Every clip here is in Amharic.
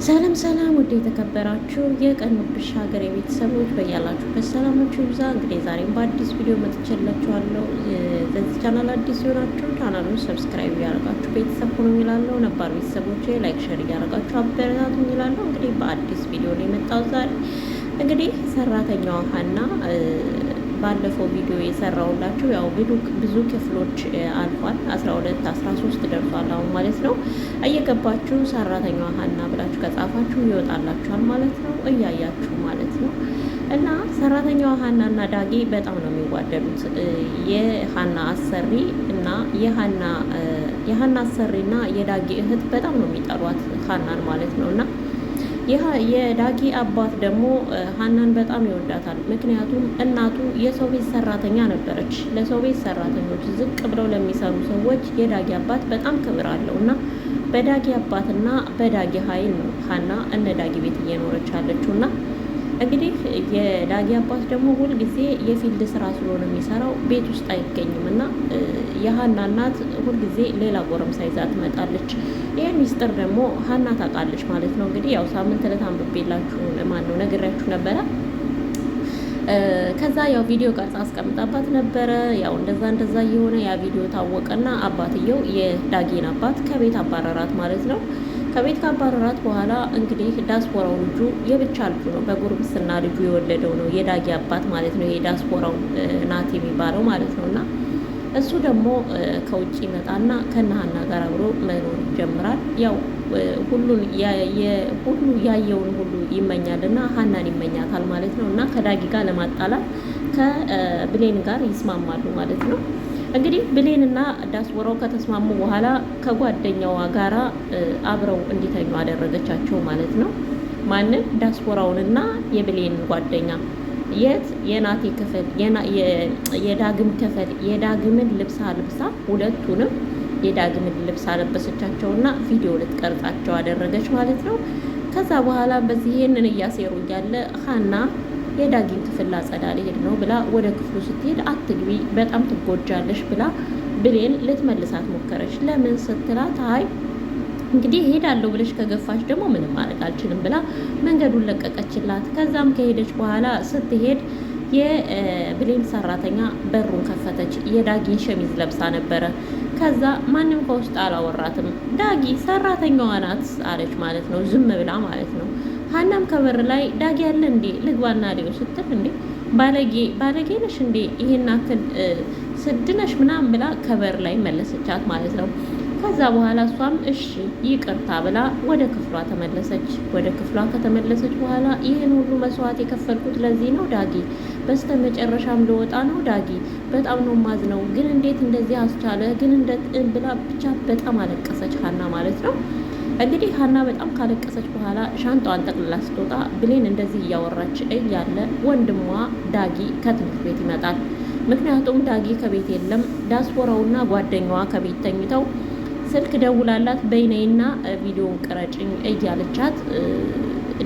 ሰላም ሰላም፣ ወደ የተከበራችሁ የቀን ወብሽ ሀገር የቤተሰቦች በያላችሁበት ሰላማችሁ ይብዛ። እንግዲህ ዛሬም በአዲስ ቪዲዮ መጥቼላችኋለሁ። በዚህ ቻናል አዲስ ሲሆናችሁ ቻናሉን ሰብስክራይብ እያደረጋችሁ ቤተሰብ ሆኖ የሚላለው ነባር ቤተሰቦች ላይክ ሸር እያደረጋችሁ አበረታቱ የሚላለው። እንግዲህ በአዲስ ቪዲዮ ነው የመጣው ዛሬ። እንግዲህ ሰራተኛዋ ሀና ባለፈው ቪዲዮ የሰራውላችሁ ያው ብዙ ክፍሎች አልፏል። 12 13 ደርሷል አሁን ማለት ነው። እየገባችሁ ሰራተኛዋ ሀና ብላችሁ ከጻፋችሁ ይወጣላችኋል ማለት ነው፣ እያያችሁ ማለት ነው። እና ሰራተኛዋ ሀና እና ዳጊ በጣም ነው የሚዋደዱት። የሀና አሰሪ እና የሀና አሰሪ እና የዳጊ እህት በጣም ነው የሚጠሏት ሀናን ማለት ነው። እና የዳጊ አባት ደግሞ ሀናን በጣም ይወዳታል። ምክንያቱም እናቱ የሰው ቤት ሰራተኛ ነበረች። ለሰው ቤት ሰራተኞች ዝቅ ብለው ለሚሰሩ ሰዎች የዳጊ አባት በጣም ክብር አለው እና በዳጊ አባትና በዳጊ ኃይል ነው ሀና እነ ዳጊ ቤት እየኖረች ያለችው። እና እንግዲህ የዳጊ አባት ደግሞ ሁልጊዜ የፊልድ ስራ ስለሆነ የሚሰራው ቤት ውስጥ አይገኝም እና የሀና እናት ሁልጊዜ ሌላ ጎረምሳ ይዛ ትመጣለች። ይህ ሚስጥር ደግሞ ሀና ታውቃለች ማለት ነው። እንግዲህ ያው ሳምንት ዕለት አንብቤላችሁ ማነው ነግሬያችሁ ነበረ። ከዛ ያው ቪዲዮ ቀርጻ አስቀምጣባት ነበረ። ያው እንደዛ እየሆነ ያ ቪዲዮ ታወቀና አባትየው የዳጊን አባት ከቤት አባረራት ማለት ነው። ከቤት ካባረራት በኋላ እንግዲህ ዳስፖራው ልጁ የብቻ ልጁ ነው፣ በጉርብስና ልጁ የወለደው ነው የዳጊ አባት ማለት ነው። የዳስፖራው ናት የሚባለው ማለት ነው። እና እሱ ደግሞ ከውጭ ይመጣና ከነሀና ጋር አብሮ መኖር ይጀምራል። ያው ሁሉ ያየውን ሁሉ ይመኛልና ሀናን ይመኛታል ማለት ነው። እና ከዳጊ ጋር ለማጣላት ከብሌን ጋር ይስማማሉ ማለት ነው። እንግዲህ ብሌንና ዳስፖራው ከተስማሙ በኋላ ከጓደኛዋ ጋራ አብረው እንዲተኙ አደረገቻቸው ማለት ነው። ማንም ዳስፖራውንና የብሌን ጓደኛ የት የናቲ ክፍል የዳግም ክፍል የዳግምን ልብስ አልብሳ ሁለቱንም የዳግምን ልብስ አለበሰቻቸውና ቪዲዮ ልትቀርጻቸው አደረገች ማለት ነው። ከዛ በኋላ በዚህ ይሄንን እያሴሩ እያለ ሀና የዳጊን ክፍል ላጸዳ ልሄድ ነው ብላ ወደ ክፍሉ ስትሄድ አትግቢ፣ በጣም ትጎጃለሽ ብላ ብሌን ልትመልሳት ሞከረች። ለምን ስትላት አይ እንግዲህ ሄዳለሁ ብለሽ ከገፋሽ ደግሞ ምንም ማድረግ አልችልም ብላ መንገዱን ለቀቀችላት። ከዛም ከሄደች በኋላ ስትሄድ የብሌን ሰራተኛ በሩን ከፈተች። የዳጊን ሸሚዝ ለብሳ ነበረ። ከዛ ማንም ከውስጥ አላወራትም። ዳጊ ሰራተኛዋ ናት አለች ማለት ነው፣ ዝም ብላ ማለት ነው። ሀናም ከበር ላይ ዳጊ ያለ እንዴ ልግባና ሊው ስትል እንዴ ባለጌ ነሽ እንዴ ይሄን አክል ስድነሽ ምናምን ብላ ከበር ላይ መለሰቻት ማለት ነው። ከዛ በኋላ እሷም እሺ ይቅርታ ብላ ወደ ክፍሏ ተመለሰች። ወደ ክፍሏ ከተመለሰች በኋላ ይህን ሁሉ መስዋዕት የከፈልኩት ለዚህ ነው ዳጊ፣ በስተ መጨረሻም ልወጣ ነው ዳጊ፣ በጣም ነው ማዝነው፣ ግን እንዴት እንደዚህ አስቻለ ግን ብላ ብቻ በጣም አለቀሰች ሀና ማለት ነው። እንግዲህ ሀና በጣም ካለቀሰች በኋላ ሻንጣዋን ጠቅልላ ስትወጣ ብሌን እንደዚህ እያወራች እያለ ወንድሟ ዳጊ ከትምህርት ቤት ይመጣል። ምክንያቱም ዳጊ ከቤት የለም። ዳስፖራውና ጓደኛዋ ከቤት ተኝተው ስልክ ደውላላት በይነይና ቪዲዮን ቅረጭኝ እያለቻት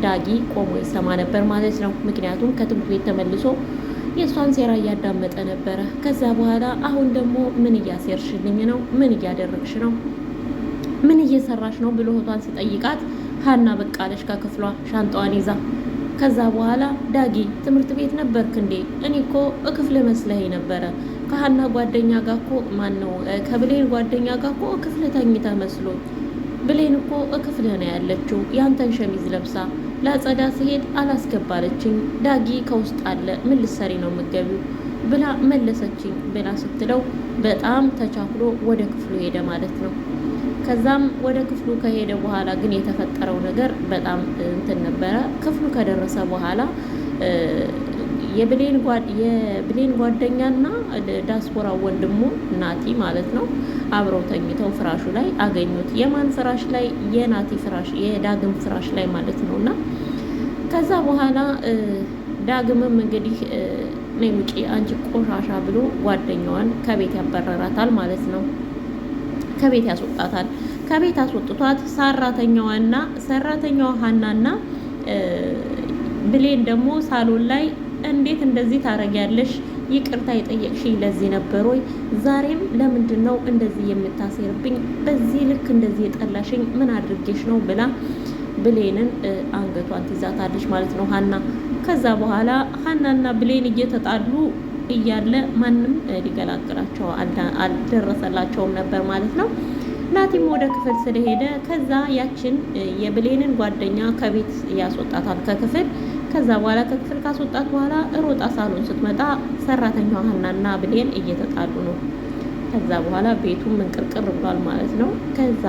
ዳጊ ቆሞ ይሰማ ነበር ማለት ነው። ምክንያቱም ከትምህርት ቤት ተመልሶ የእሷን ሴራ እያዳመጠ ነበረ። ከዛ በኋላ አሁን ደግሞ ምን እያሴርሽልኝ ነው? ምን እያደረግሽ ነው? ምን እየሰራሽ ነው ብሎ እህቷን ሲጠይቃት ሀና በቃለች ከክፍሏ ሻንጣዋን ይዛ። ከዛ በኋላ ዳጊ ትምህርት ቤት ነበርክ እንዴ? እኔ እኮ እክፍል መስለኸኝ ነበረ። ከሀና ጓደኛ ጋር እኮ ከብሌን ጓደኛ ጋር እኮ እክፍል ተኝተ መስሎ። ብሌን እኮ እክፍልህ ነው ያለችው፣ ያንተን ሸሚዝ ለብሳ ላጸዳ ስሄድ አላስገባለችኝ። ዳጊ ከውስጥ አለ፣ ምን ልትሰሪ ነው የምትገቢው ብላ መለሰችኝ ብላ ስትለው በጣም ተቻክሎ ወደ ክፍሉ ሄደ ማለት ነው። ከዛም ወደ ክፍሉ ከሄደ በኋላ ግን የተፈጠረው ነገር በጣም እንትን ነበረ። ክፍሉ ከደረሰ በኋላ የብሌን ጓደኛና ዳስፖራ ወንድሙ ናቲ ማለት ነው አብረው ተኝተው ፍራሹ ላይ አገኙት። የማን ፍራሽ ላይ? የናቲ ፍራሽ፣ የዳግም ፍራሽ ላይ ማለት ነው። እና ከዛ በኋላ ዳግምም እንግዲህ ነይ ውጪ አንቺ ቆሻሻ ብሎ ጓደኛዋን ከቤት ያባረራታል ማለት ነው። ከቤት ያስወጣታል። ከቤት አስወጥቷት ሰራተኛዋ ሀናና ብሌን ደግሞ ሳሎን ላይ እንዴት እንደዚህ ታረጊያለሽ? ይቅርታ የጠየቅሽኝ ለዚህ ነበር ወይ? ዛሬም ለምንድን ነው እንደዚህ የምታሴርብኝ? በዚህ ልክ እንደዚህ የጠላሽኝ ምን አድርጌሽ ነው ብላ ብሌንን አንገቷን ትይዛታለች ማለት ነው ሀና። ከዛ በኋላ ሀናና ብሌን እየተጣሉ እያለ ማንም ሊገላግላቸው አልደረሰላቸውም ነበር ማለት ነው። ናቲም ወደ ክፍል ስለሄደ ከዛ ያችን የብሌንን ጓደኛ ከቤት ያስወጣታል ከክፍል። ከዛ በኋላ ከክፍል ካስወጣት በኋላ ሮጣ ሳሎን ስትመጣ ሰራተኛዋ ሀናና ብሌን እየተጣሉ ነው። ከዛ በኋላ ቤቱም እንቅርቅር ብሏል ማለት ነው። ከዛ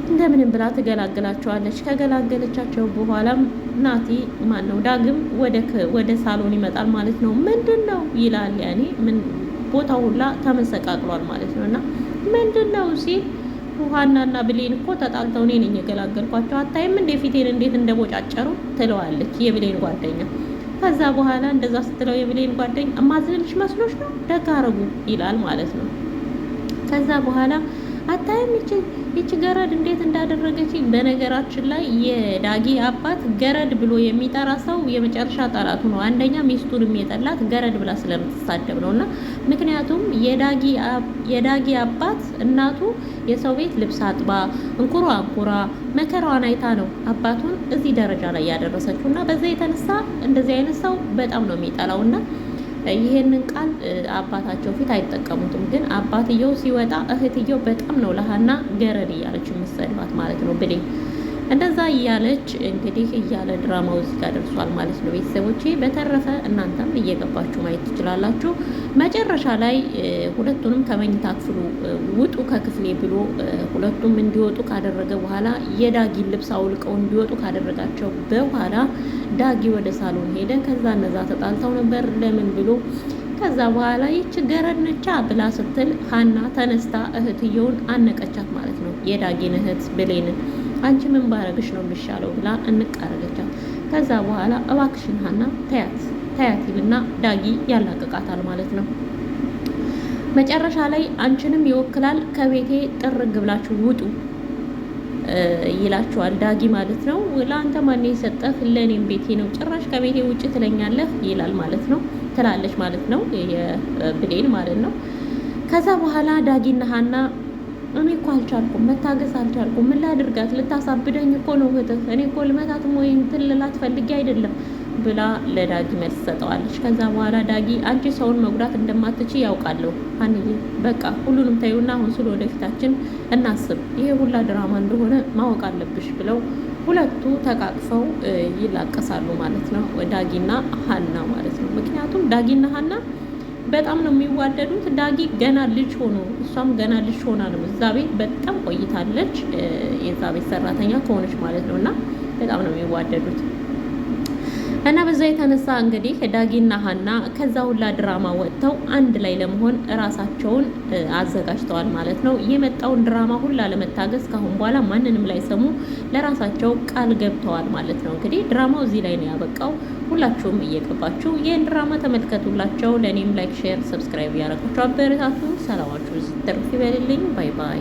እንደምንም ብላ ትገላግላቸዋለች። ከገላገለቻቸው በኋላም ናቲ ማነው ዳግም ወደ ሳሎን ይመጣል ማለት ነው። ምንድን ነው ይላል። ያኔ ምን ቦታው ሁላ ተመሰቃቅሏል ማለት ነው። እና ምንድን ነው ሲል ሀናና ብሌን እኮ ተጣልተው እኔ ነኝ የገላገልኳቸው፣ አታይም እንዴ ፊቴን እንዴት እንደቦጫጨሩ ትለዋለች የብሌን ጓደኛ። ከዛ በኋላ እንደዛ ስትለው የብሌን ጓደኛ እማዝንልሽ መስሎች ነው ደግ አረጉ ይላል ማለት ነው። ከዛ በኋላ አታይም ይቺ ገረድ እንዴት እንዳደረገች። በነገራችን ላይ የዳጊ አባት ገረድ ብሎ የሚጠራ ሰው የመጨረሻ ጠላቱ ነው። አንደኛ ሚስቱን የጠላት ገረድ ብላ ስለምትሳደብ ነው። እና ምክንያቱም የዳጊ አባት እናቱ የሰው ቤት ልብስ አጥባ እንኩራ መከራዋን አይታ ነው አባቱን እዚህ ደረጃ ላይ ያደረሰችው። እና በዛ የተነሳ እንደዚህ አይነት ሰው በጣም ነው የሚጠላው። እና ይሄንን ቃል አባታቸው ፊት አይጠቀሙትም። ግን አባትየው ሲወጣ እህትየው በጣም ነው ለሀና ገረድ እያለች የምትሰድባት ማለት ነው። ብሌን እንደዛ እያለች እንግዲህ እያለ ድራማው እዚህ ጋር ደርሷል ማለት ነው ቤተሰቦቼ። በተረፈ እናንተም እየገባችሁ ማየት ትችላላችሁ። መጨረሻ ላይ ሁለቱንም ከመኝታ ክፍሉ ውጡ ከክፍሌ ብሎ ሁለቱም እንዲወጡ ካደረገ በኋላ የዳጊን ልብስ አውልቀው እንዲወጡ ካደረጋቸው በኋላ ዳጊ ወደ ሳሎን ሄደ። ከዛ እነዛ ተጣልተው ነበር ለምን ብሎ ከዛ በኋላ ይች ገረድ ነቻ ብላ ስትል ሀና ተነስታ እህትየውን አነቀቻት ማለት ነው። የዳጊን እህት ብሌንን አንቺ ምን ባረግሽ ነው የሚሻለው ብላ እንቃረገቻት። ከዛ በኋላ እባክሽን ሀና ተያት ይልና ዳጊ ያላቅቃታል ማለት ነው። መጨረሻ ላይ አንቺንም ይወክላል ከቤቴ ጥርግ ብላችሁ ውጡ ይላችኋል ዳጊ ማለት ነው። ለአንተ ማን የሰጠህ? ለእኔም ቤቴ ነው፣ ጭራሽ ከቤቴ ውጭ ትለኛለህ ይላል ማለት ነው። ትላለች ማለት ነው የብሌን ማለት ነው። ከዛ በኋላ ዳጊና ሀና እኔ እኮ አልቻልኩም፣ መታገስ አልቻልኩም፣ ምን ላድርጋት? ልታሳብደኝ እኮ ነው እህትህ፣ እኔ እኮ ልመታትም ወይም ትልላት ፈልጌ አይደለም ብላ ለዳጊ መልስ ሰጠዋለች። ከዛ በኋላ ዳጊ አንቺ ሰውን መጉዳት እንደማትች ያውቃለሁ ሀንዬ፣ በቃ ሁሉንም ታዩና አሁን ስለ ወደፊታችን እናስብ፣ ይሄ ሁላ ድራማ እንደሆነ ማወቅ አለብሽ ብለው ሁለቱ ተቃቅፈው ይላቀሳሉ ማለት ነው። ዳጊና ሀና ማለት ነው። ምክንያቱም ዳጊና ሀና በጣም ነው የሚዋደዱት። ዳጊ ገና ልጅ ሆኖ እሷም ገና ልጅ ሆና ነው እዛ ቤት በጣም ቆይታለች፣ የዛ ቤት ሰራተኛ ከሆነች ማለት ነው። እና በጣም ነው የሚዋደዱት። እና በዛ የተነሳ እንግዲህ ዳጊና ሀና ከዛ ሁላ ድራማ ወጥተው አንድ ላይ ለመሆን ራሳቸውን አዘጋጅተዋል ማለት ነው። የመጣውን ድራማ ሁላ ለመታገስ ካሁን በኋላ ማንንም ላይ ሰሙ ለራሳቸው ቃል ገብተዋል ማለት ነው። እንግዲህ ድራማው እዚህ ላይ ነው ያበቃው። ሁላችሁም እየገባችሁ ይህን ድራማ ተመልከቱላቸው። ለእኔም ላይክ፣ ሼር፣ ሰብስክራይብ እያደረጋችሁ አበረታቱ። ሰላማችሁ ዝትርፍ ይበልልኝ። ባይ ባይ።